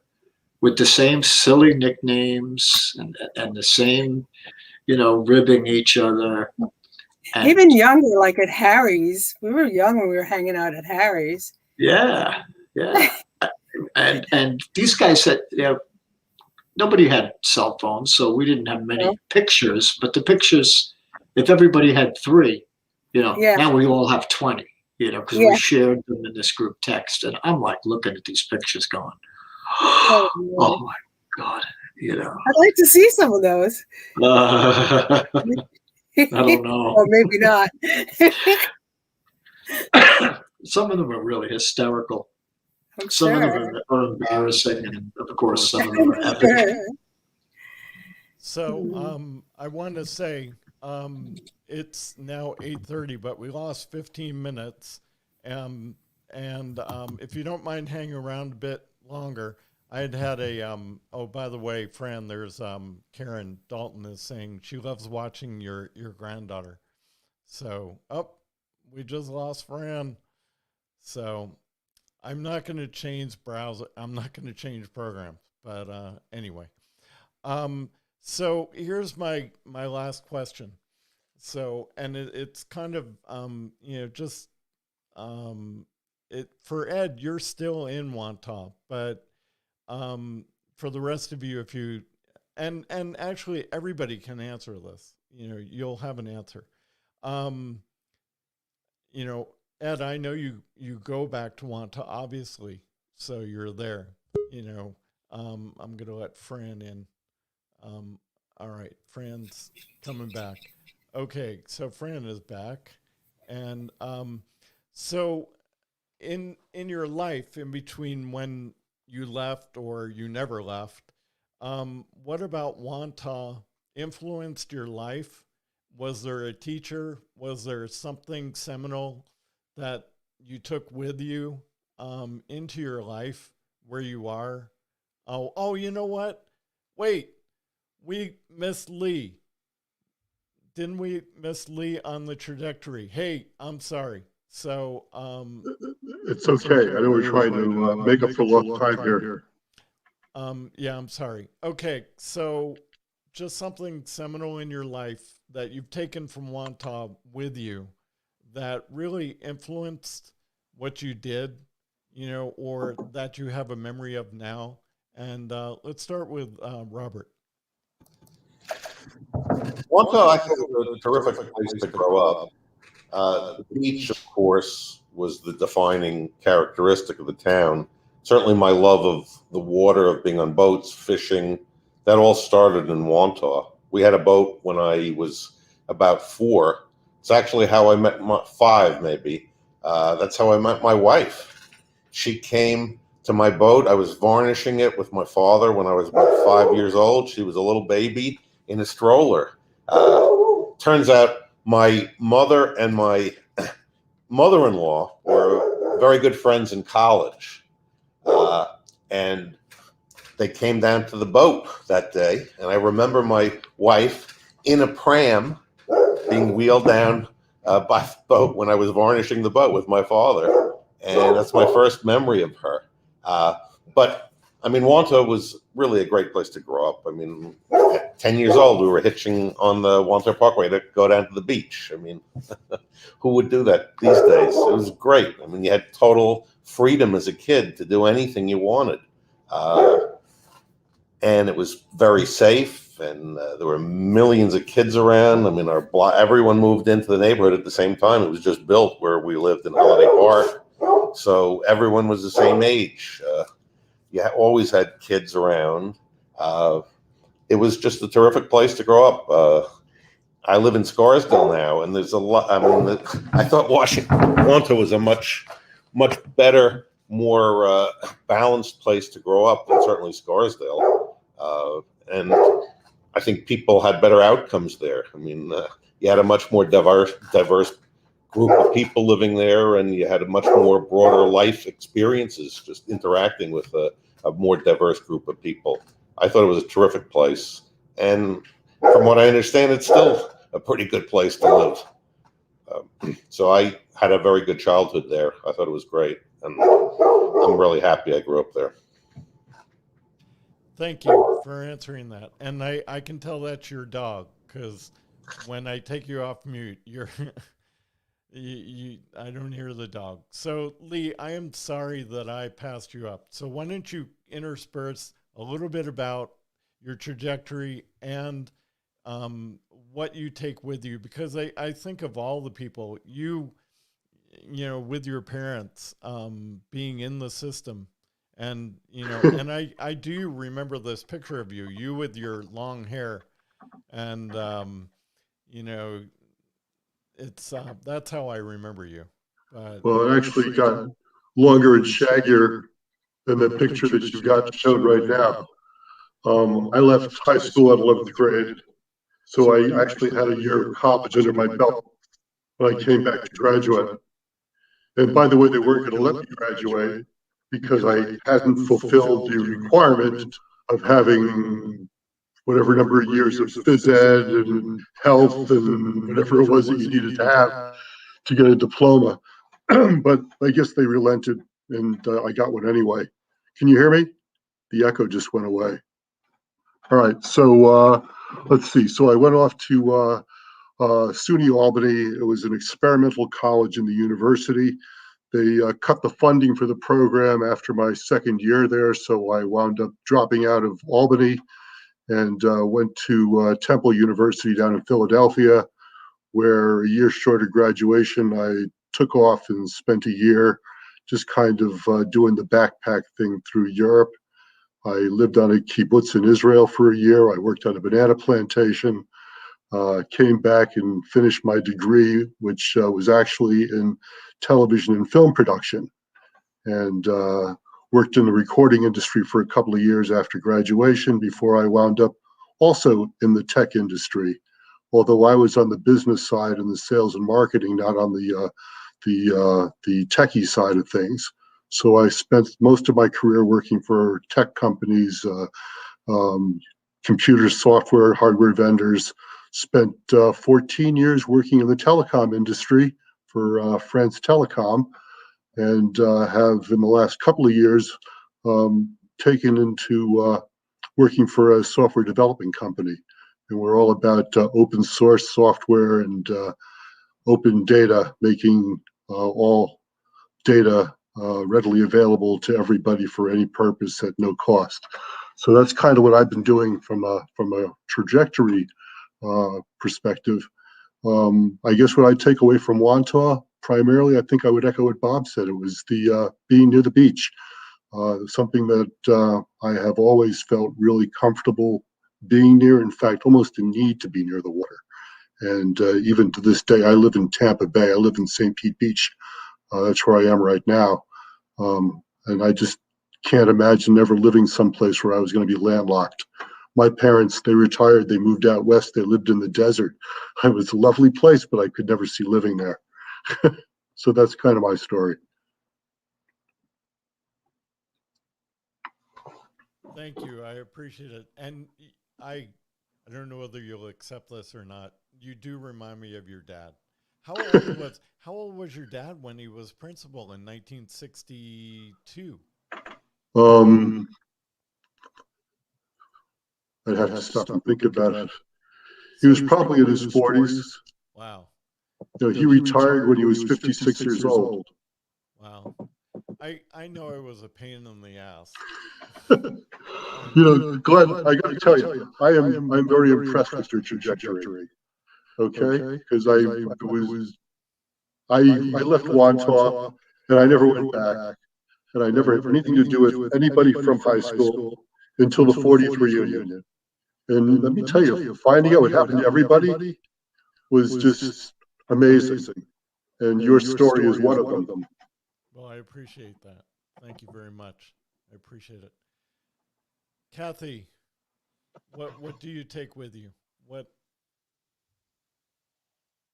Speaker 3: with the same silly nicknames and the same, ribbing each other. And
Speaker 5: even younger, like at Harry's. We were young when we were hanging out at Harry's.
Speaker 3: Yeah. And these guys said, nobody had cell phones, so we didn't have many pictures. But the pictures, if everybody had 3, now we all have 20, because we shared them in this group text. And I'm like looking at these pictures going, oh my God,
Speaker 5: I'd like to see some of those.
Speaker 3: I don't know.
Speaker 5: Or maybe not.
Speaker 3: Some of them are really hysterical.
Speaker 5: I'm
Speaker 3: some
Speaker 5: sure.
Speaker 3: of them are embarrassing, and of course, some of them are epic.
Speaker 1: So I want to say it's now 8:30, but we lost 15 minutes. And if you don't mind hanging around a bit longer, I had a, oh, by the way, Fran, there's Karen Dalton is saying she loves watching your granddaughter. So, we just lost Fran. So I'm not going to change browser. I'm not going to change programs, but anyway. So here's my last question. So, and it's kind of, just for Ed, you're still in Wantagh, but for the rest of you, if you, and actually everybody can answer this, you'll have an answer. Ed, I know you go back to Wantagh, obviously, so you're there. I'm going to let Fran in. All right, Fran's coming back. Okay, so Fran is back. And so in your life, in between when you left or you never left, what about Wantagh influenced your life? Was there a teacher? Was there something seminal that you took with you into your life where you are? Oh, you know what? Wait, we missed Lee. Didn't we miss Lee on the trajectory? Hey, I'm sorry. So
Speaker 4: it's okay. I know we're trying to make up for lost time here.
Speaker 1: Yeah, I'm sorry. Okay, so just something seminal in your life that you've taken from Wantagh with you that really influenced what you did, or that you have a memory of now? And let's start with Robert.
Speaker 6: Wantagh, I thought, was a terrific place to grow up. The beach, of course, was the defining characteristic of the town. Certainly, my love of the water, of being on boats, fishing, that all started in Wantagh. We had a boat when I was about 4. It's actually how I met 5, maybe. That's how I met my wife. She came to my boat. I was varnishing it with my father when I was about 5 years old. She was a little baby in a stroller. Turns out my mother and my mother-in-law were very good friends in college. And they came down to the boat that day. And I remember my wife in a pram being wheeled down by the boat when I was varnishing the boat with my father. And that's my first memory of her. But I mean, Wantagh was really a great place to grow up. I mean, at 10 years old, we were hitching on the Wantagh Parkway to go down to the beach. I mean, who would do that these days? It was great. I mean, you had total freedom as a kid to do anything you wanted. And it was very safe, and there were millions of kids around. I mean, everyone moved into the neighborhood at the same time. It was just built where we lived in Holiday Park. So everyone was the same age. You always had kids around. It was just a terrific place to grow up. I live in Scarsdale now, and there's a lot. I mean, I thought Wantagh was a much better, more balanced place to grow up than certainly Scarsdale. And I think people had better outcomes there. I mean, you had a much more diverse group of people living there, and you had a much more broader life experiences just interacting with a more diverse group of people. I thought it was a terrific place, and from what I understand, it's still a pretty good place to live. So I had a very good childhood there. I thought it was great, and I'm really happy I grew up there.
Speaker 1: Thank you for answering that. And I can tell that's your dog, because when I take you off mute, you're I don't hear the dog. So Lee, I am sorry that I passed you up. So why don't you intersperse a little bit about your trajectory and what you take with you? Because I think of all the people with your parents being in the system. And, and I do remember this picture of you with your long hair, and, it's, that's how I remember you.
Speaker 4: Well, it actually got longer and shaggier than the picture that you've got showed right now. I left high school at 11th grade, so I actually had a year of college under my belt when I came back to graduate. And by the way, they weren't going to let me graduate because I hadn't fulfilled the requirement of having whatever number of years of phys ed and health and whatever it was that you needed to have to get a diploma. But I guess they relented, and I got one anyway. Can you hear me? The echo just went away. All right, so let's see. So I went off to SUNY Albany. It was an experimental college in the university. They cut the funding for the program after my second year there, so I wound up dropping out of Albany and went to Temple University down in Philadelphia, where a year short of graduation, I took off and spent a year just kind of doing the backpack thing through Europe. I lived on a kibbutz in Israel for a year. I worked on a banana plantation, came back and finished my degree, which was actually in television and film production, and worked in the recording industry for a couple of years after graduation before I wound up also in the tech industry, although I was on the business side and the sales and marketing, not on the techie side of things. So I spent most of my career working for tech companies, computer software, hardware vendors. Spent 14 years working in the telecom industry for France Telecom, and have in the last couple of years taken into working for a software development company. and we're all about open source software and open data, making all data readily available to everybody for any purpose at no cost. So that's kind of what I've been doing from a trajectory perspective. I guess what I take away from Wantagh, primarily, I think I would echo what Bob said. It was the being near the beach, something that I have always felt really comfortable being near. In fact, almost a need to be near the water. And even to this day, I live in Tampa Bay. I live in St. Pete Beach. That's where I am right now. And I just can't imagine ever living someplace where I was going to be landlocked. My parents, they retired, they moved out west, they lived in the desert. It was a lovely place, but I could never see living there. So that's kind of my story.
Speaker 1: Thank you. I appreciate it. And I don't know whether you'll accept this or not. You do remind me of your dad. How old was your dad when he was principal in 1962?
Speaker 4: I'd have to stop and think about it. He was probably in his 40s.
Speaker 1: Wow.
Speaker 4: You know, he retired when he was 56 years old.
Speaker 1: Wow. I know I was a pain in the ass.
Speaker 4: You know, Glenn, I got to tell you, I'm very impressed with your trajectory. Okay, because I left Wantagh and I never went back, and I never had anything to do with anybody from high school until the 40th reunion. And let me tell you, finding out what happened to everybody was just amazing. And your story is one of them.
Speaker 1: Well, I appreciate that. Thank you very much. I appreciate it. Kathy, what do you take with you?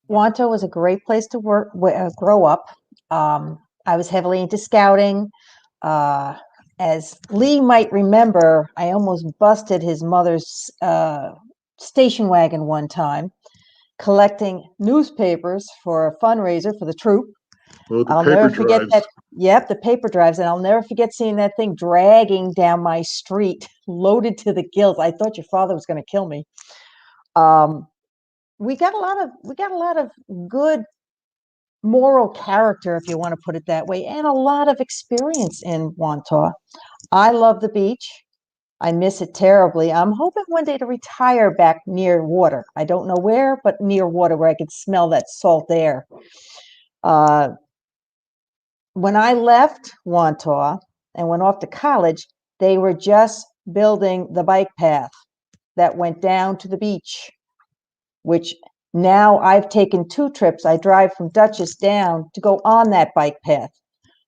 Speaker 2: Wantagh was a great place to grow up. I was heavily into scouting. As Lee might remember, I almost busted his mother's station wagon one time, collecting newspapers for a fundraiser for the troop.
Speaker 4: Well, the
Speaker 2: I'll
Speaker 4: paper
Speaker 2: never forget
Speaker 4: drives.
Speaker 2: that. Yep, the paper drives, and I'll never forget seeing that thing dragging down my street, loaded to the gills. I thought your father was going to kill me. We got a lot of good moral character, if you want to put it that way, and a lot of experience in Wantagh. I love the beach. I miss it terribly. I'm hoping one day to retire back near water. I don't know where, but near water where I could smell that salt air. When I left Wantagh and went off to college, they were just building the bike path that went down to the beach, which now I've taken 2 trips. I drive from Dutchess down to go on that bike path.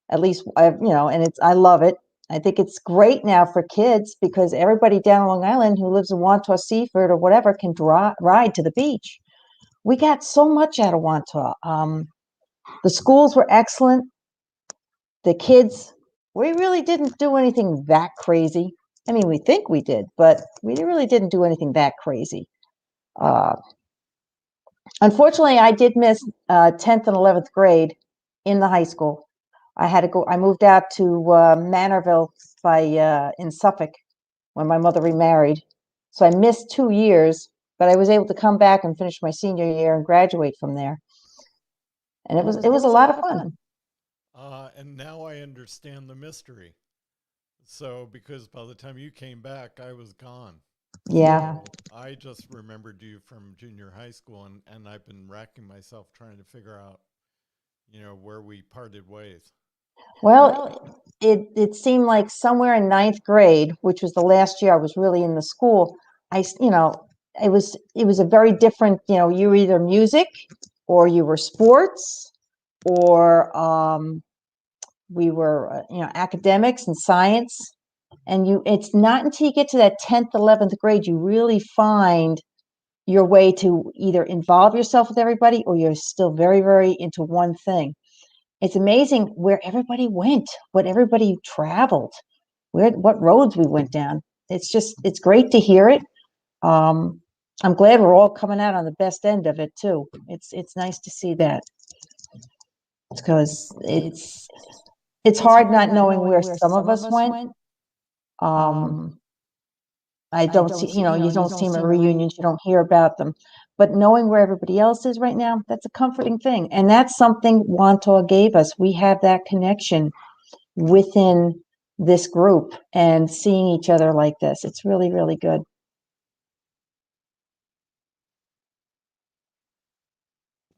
Speaker 2: At least and I love it. I think it's great now for kids because everybody down Long Island who lives in Wantagh, Seaford, or whatever can ride to the beach. We got so much out of Wantagh. The schools were excellent. The kids, we really didn't do anything that crazy. I mean, we think we did, but we really didn't do anything that crazy. Unfortunately, I did miss 10th and 11th grade in the high school. I moved out to Manorville in Suffolk when my mother remarried. So I missed 2 years, but I was able to come back and finish my senior year and graduate from there. And it was a lot of fun.
Speaker 1: And now I understand the mystery. So, because by the time you came back, I was gone.
Speaker 2: Yeah.
Speaker 1: So I just remembered you from junior high school, and I've been racking myself trying to figure out, where we parted ways.
Speaker 2: Well, it seemed like somewhere in 9th grade, which was the last year I was really in the school, it was a very different, you were either music or you were sports or we were, academics and science. And it's not until you get to that 10th, 11th grade, you really find your way to either involve yourself with everybody or you're still very, very into one thing. It's amazing where everybody went, what everybody traveled, what roads we went down. It's great to hear it. I'm glad we're all coming out on the best end of it too. It's nice to see that because it's hard not knowing where some of us went. I don't see, you don't see them at reunions, you don't hear about them. But knowing where everybody else is right now, that's a comforting thing. And that's something Wantor gave us. We have that connection within this group and seeing each other like this. It's really, really good.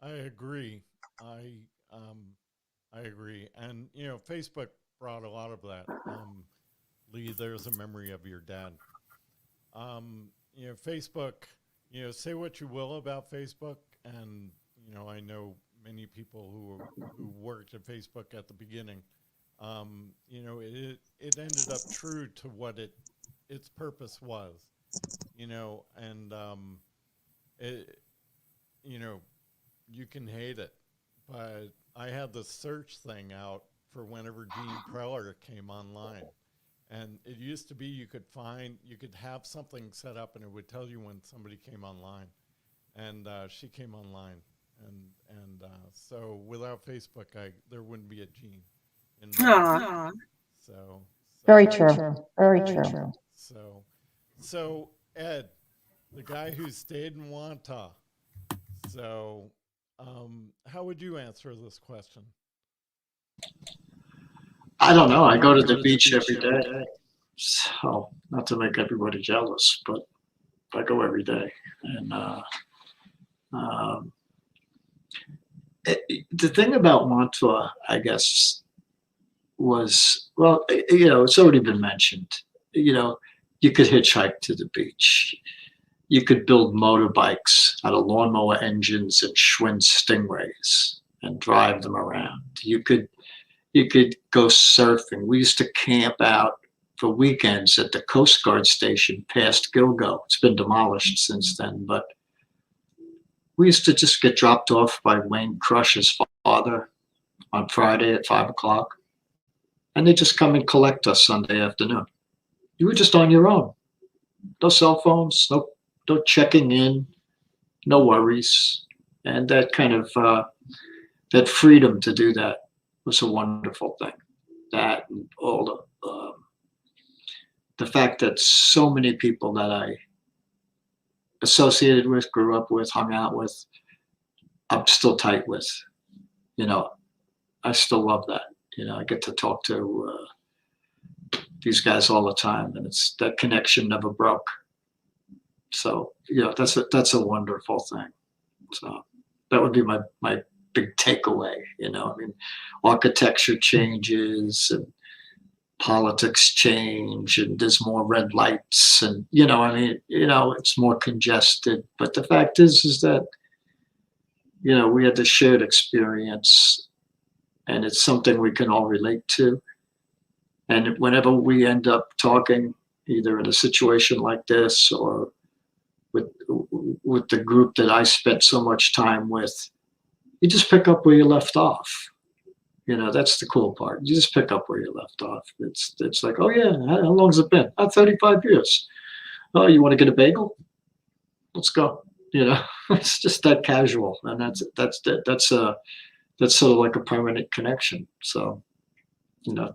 Speaker 1: I agree. I agree. And Facebook brought a lot of that. Lee, there's a memory of your dad. Facebook, say what you will about Facebook, and I know many people who worked at Facebook at the beginning. It ended up true to what its purpose was, and it, you can hate it, but I had the search thing out for whenever Gene Preller came online. And it used to be you could have something set up and it would tell you when somebody came online. And she came online. And so without Facebook, there wouldn't be a Gene.
Speaker 5: Aww.
Speaker 1: So
Speaker 2: Very true. Very true.
Speaker 1: So Ed, the guy who stayed in Wantagh. So how would you answer this question?
Speaker 3: I don't know. I go to the beach every day. So, not to make everybody jealous, but I go every day. And the thing about Montauk, I guess, was, well, it's already been mentioned. You could hitchhike to the beach. You could build motorbikes out of lawnmower engines and Schwinn Stingrays and drive them around. You could go surfing. We used to camp out for weekends at the Coast Guard station past Gilgo. It's been demolished since then, but we used to just get dropped off by Wayne Crush's father on Friday at 5:00, and they just come and collect us Sunday afternoon. You were just on your own. No cell phones, no checking in, no worries. And that kind of, that freedom to do that was a wonderful thing. That and all the fact that so many people that I associated with, grew up with, hung out with, I'm still tight with. I still love that. I get to talk to these guys all the time, and it's that connection never broke. So that's a wonderful thing. So that would be my big takeaway. Architecture changes and politics change, and there's more red lights, and it's more congested. But the fact is that we had the shared experience, and it's something we can all relate to. And whenever we end up talking, either in a situation like this or with the group that I spent so much time with, you just pick up where you left off. That's the cool part. You just pick up where you left off. It's like, oh yeah, how long's it been? 35 years. Oh, you want to get a bagel? Let's go. It's just that casual, and that's sort of like a permanent connection. So,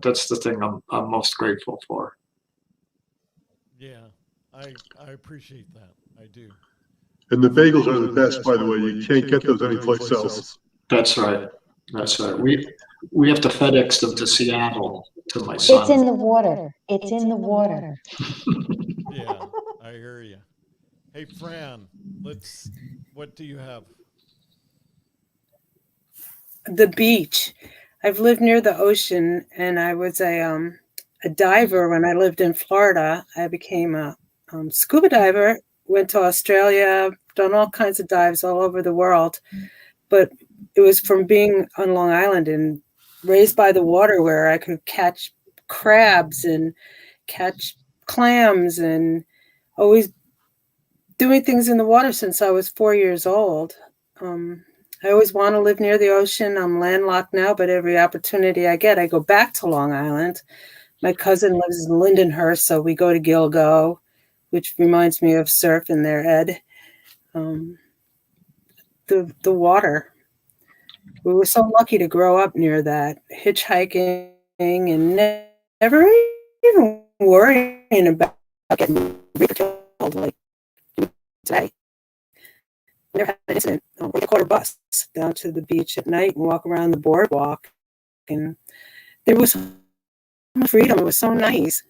Speaker 3: that's the thing I'm most grateful for.
Speaker 1: Yeah, I appreciate that. I do.
Speaker 4: And the bagels are the best, by the way. You can't get those anyplace else.
Speaker 3: That's right. That's right. We have to FedEx them to Seattle to my son.
Speaker 2: It's in the water. It's in the water.
Speaker 1: Yeah, I hear you. Hey, Fran, what do you have?
Speaker 5: The beach. I've lived near the ocean, and I was a diver when I lived in Florida. I became a scuba diver, went to Australia, done all kinds of dives all over the world. But it was from being on Long Island and raised by the water, where I could catch crabs and catch clams, and always doing things in the water since I was 4 years old. I always want to live near the ocean. I'm landlocked now, but every opportunity I get, I go back to Long Island. My cousin lives in Lindenhurst, so we go to Gilgo, which reminds me of surfing there, Ed. The water. We were so lucky to grow up near that, hitchhiking and never even worrying about getting reaper killed like today. We never had an incident. We caught a bus down to the beach at night and walk around the boardwalk, and there was so much freedom. It was so nice.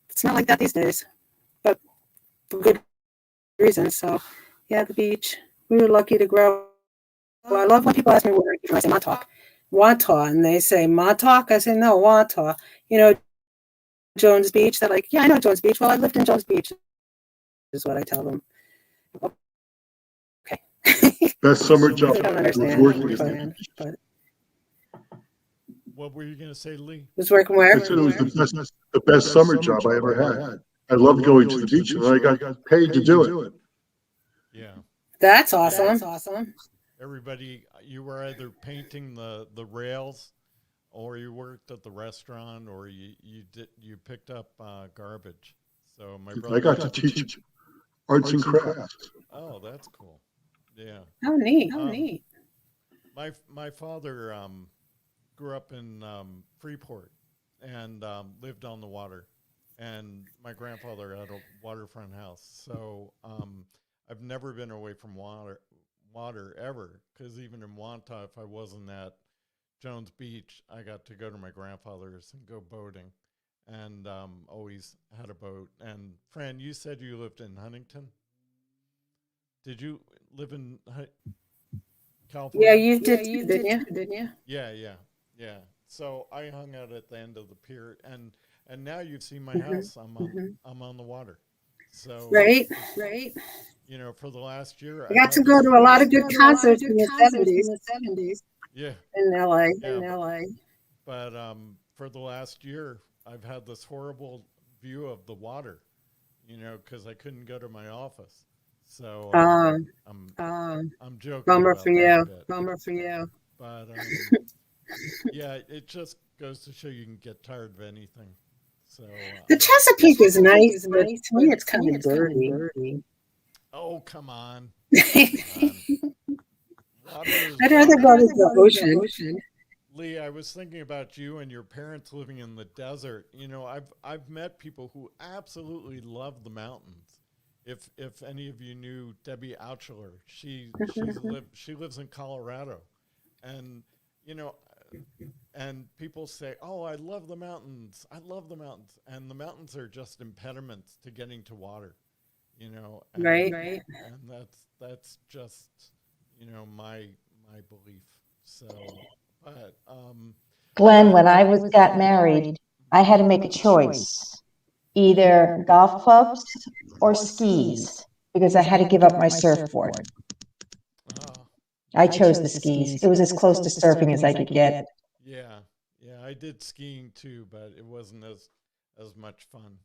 Speaker 5: It's not like that these days, but for good reasons. So, yeah, the beach. We were lucky to grow. Well, I love when people ask me where I say Montauk. Wantagh, and they say Montauk. I say no, Wantagh. You know, Jones Beach. They're like, yeah, I know Jones Beach. Well, I lived in Jones Beach, is what I tell them. Okay.
Speaker 4: Best summer
Speaker 5: They
Speaker 4: job
Speaker 5: don't
Speaker 4: was
Speaker 5: understand.
Speaker 4: working at the beach.
Speaker 5: But
Speaker 1: What were you going to say, Lee?
Speaker 5: was working
Speaker 4: I
Speaker 5: where?
Speaker 4: said it was the best summer job I ever had. I loved going to the beach, and I got paid to do it.
Speaker 1: Yeah.
Speaker 5: That's awesome. That's awesome.
Speaker 1: Everybody, you were either painting the rails, or you worked at the restaurant, or you picked up garbage. So my brother,
Speaker 4: I got to teach arts and crafts.
Speaker 1: Oh, that's cool. Yeah.
Speaker 5: Oh, neat. Oh, neat.
Speaker 1: My father grew up in Freeport and lived on the water, and my grandfather had a waterfront house. So I've never been away from water ever, because even in Wantagh, if I wasn't at Jones Beach, I got to go to my grandfather's and go boating, and always had a boat. And Fran, you said you lived in Huntington. Did you live in California?
Speaker 5: Yeah, you did, didn't you?
Speaker 1: Yeah. So I hung out at the end of the pier, and now you've seen my house. I'm on the water. So
Speaker 5: right.
Speaker 1: you know, for the last year,
Speaker 5: I got to go to a lot of good concerts in the 70s.
Speaker 1: Yeah.
Speaker 5: In LA.
Speaker 1: But for the last year, I've had this horrible view of the water, you know, because I couldn't go to my office. So I'm joking.
Speaker 5: Bummer
Speaker 1: about
Speaker 5: for
Speaker 1: that
Speaker 5: you.
Speaker 1: a bit.
Speaker 5: Bummer for you.
Speaker 1: But yeah, it just goes to show you can get tired of anything. So
Speaker 5: The Chesapeake is nice, but to me it's kind of dirty.
Speaker 1: Oh, come on.
Speaker 5: I'd rather go to the ocean.
Speaker 1: Lee, I was thinking about you and your parents living in the desert. You know, I've met people who absolutely love the mountains. If any of you knew Debbie Outschler, she lives in Colorado, and you know, and people say, "Oh, I love the mountains. I love the mountains," and the mountains are just impediments to getting to water. You know, and,
Speaker 5: Right.
Speaker 1: And that's just, you know, my belief. So, but
Speaker 2: Glenn, when I got married, I had to make a choice, either golf clubs or skis, because I had to give up my surfboard. I chose the skis. It was as close to surfing as I could get.
Speaker 1: Yeah, I did skiing too, but it wasn't as much fun.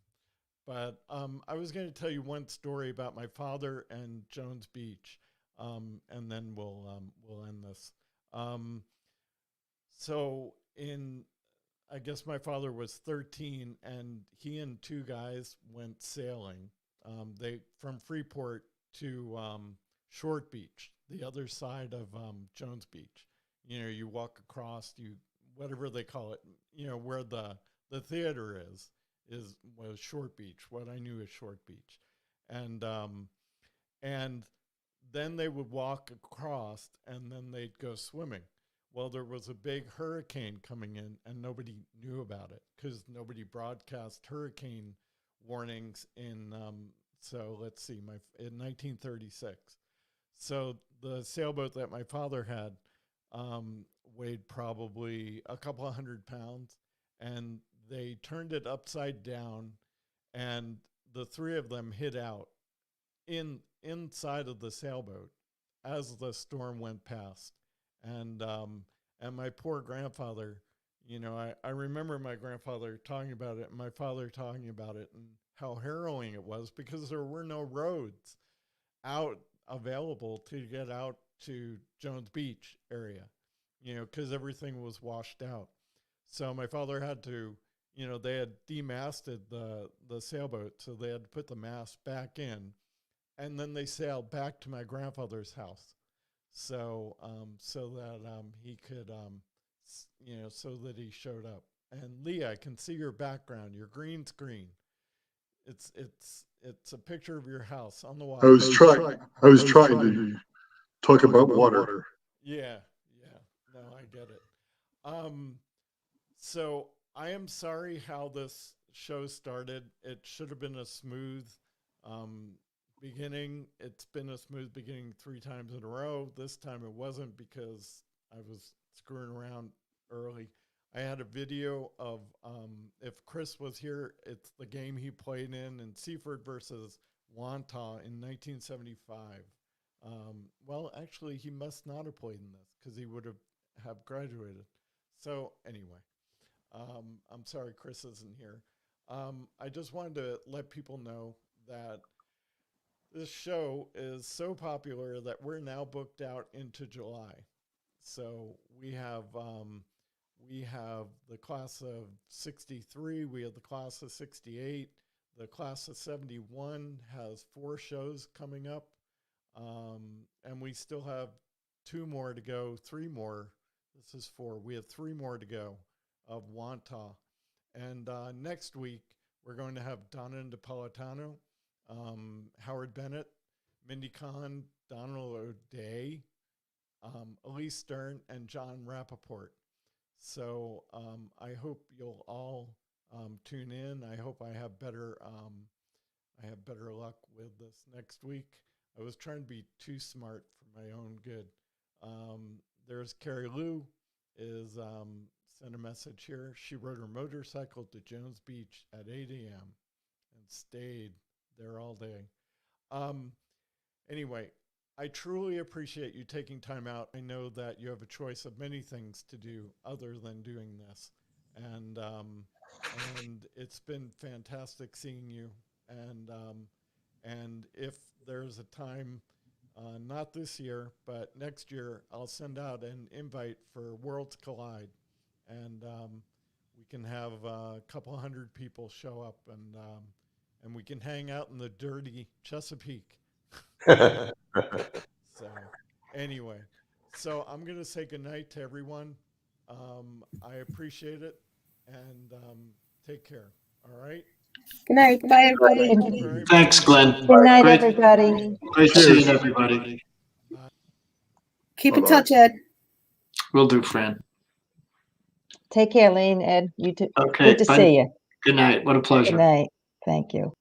Speaker 1: But I was going to tell you one story about my father and Jones Beach, and then we'll end this. So I guess my father was 13, and he and two guys went sailing. They from Freeport to Short Beach, the other side of Jones Beach. You know, you walk across, whatever they call it. You know, where the theater was Short Beach. What I knew is Short Beach, and then they would walk across, and then they'd go swimming. Well, there was a big hurricane coming in, and nobody knew about it because nobody broadcast hurricane warnings in. So let's see, in 1936. So the sailboat that my father had weighed probably a couple of 100 pounds, and they turned it upside down, and the three of them hid out inside of the sailboat as the storm went past. And my poor grandfather, you know, I remember my grandfather talking about it and my father talking about it and how harrowing it was, because there were no roads out available to get out to Jones Beach area, you know, because everything was washed out. So my father had to, you know, they had demasted the sailboat, so they had to put the mast back in, and then they sailed back to my grandfather's house, so that he could, you know, so that he showed up. And Leah, I can see your background, your green screen. It's a picture of your house on the
Speaker 4: I
Speaker 1: water.
Speaker 4: was trying to talk about water.
Speaker 1: Yeah, yeah. No, I get it. So I am sorry how this show started. It should have been a smooth beginning. It's been a smooth beginning 3 times in a row. This time it wasn't because I was screwing around early. I had a video of if Chris was here, it's the game he played in Seaford versus Wantagh in 1975. Well, actually, he must not have played in this because he would have graduated. So anyway, I'm sorry Chris isn't here. I just wanted to let people know that this show is so popular that we're now booked out into July. So we have the class of 63, we have the class of 68, the class of 71 has 4 shows coming up, and we still have 2 more to go, 3 more. This is 4. We have 3 more to go of Wantagh. And next week, we're going to have Donna Napolitano, Howard Bennett, Mindy Kahn, Donald O'Day, Elise Stern, and John Rappaport. So I hope you'll all tune in. I hope I have better luck with this next week. I was trying to be too smart for my own good. There's Carrie Lou is sent a message here. She rode her motorcycle to Jones Beach at 8 a.m. and stayed there all day. Anyway, I truly appreciate you taking time out. I know that you have a choice of many things to do other than doing this. And it's been fantastic seeing you. And if there's a time, not this year, but next year, I'll send out an invite for Worlds Collide. And we can have a couple hundred people show up and we can hang out in the dirty Chesapeake. So anyway, so I'm going to say goodnight to everyone. I appreciate it and take care. All right.
Speaker 5: Good night. Bye, everybody.
Speaker 1: Thank you very
Speaker 3: Thanks,
Speaker 1: much.
Speaker 3: Glenn.
Speaker 2: Good night,
Speaker 3: Great,
Speaker 2: everybody.
Speaker 3: great
Speaker 4: Cheers.
Speaker 3: seeing everybody.
Speaker 5: Keep in
Speaker 4: Bye-bye.
Speaker 5: touch, Ed.
Speaker 3: Will do, Fran.
Speaker 2: Take care, Lane, Ed. You too.
Speaker 3: Okay.
Speaker 2: Good to
Speaker 3: bye.
Speaker 2: see you.
Speaker 3: Good night. What a pleasure.
Speaker 2: Good night. Thank you.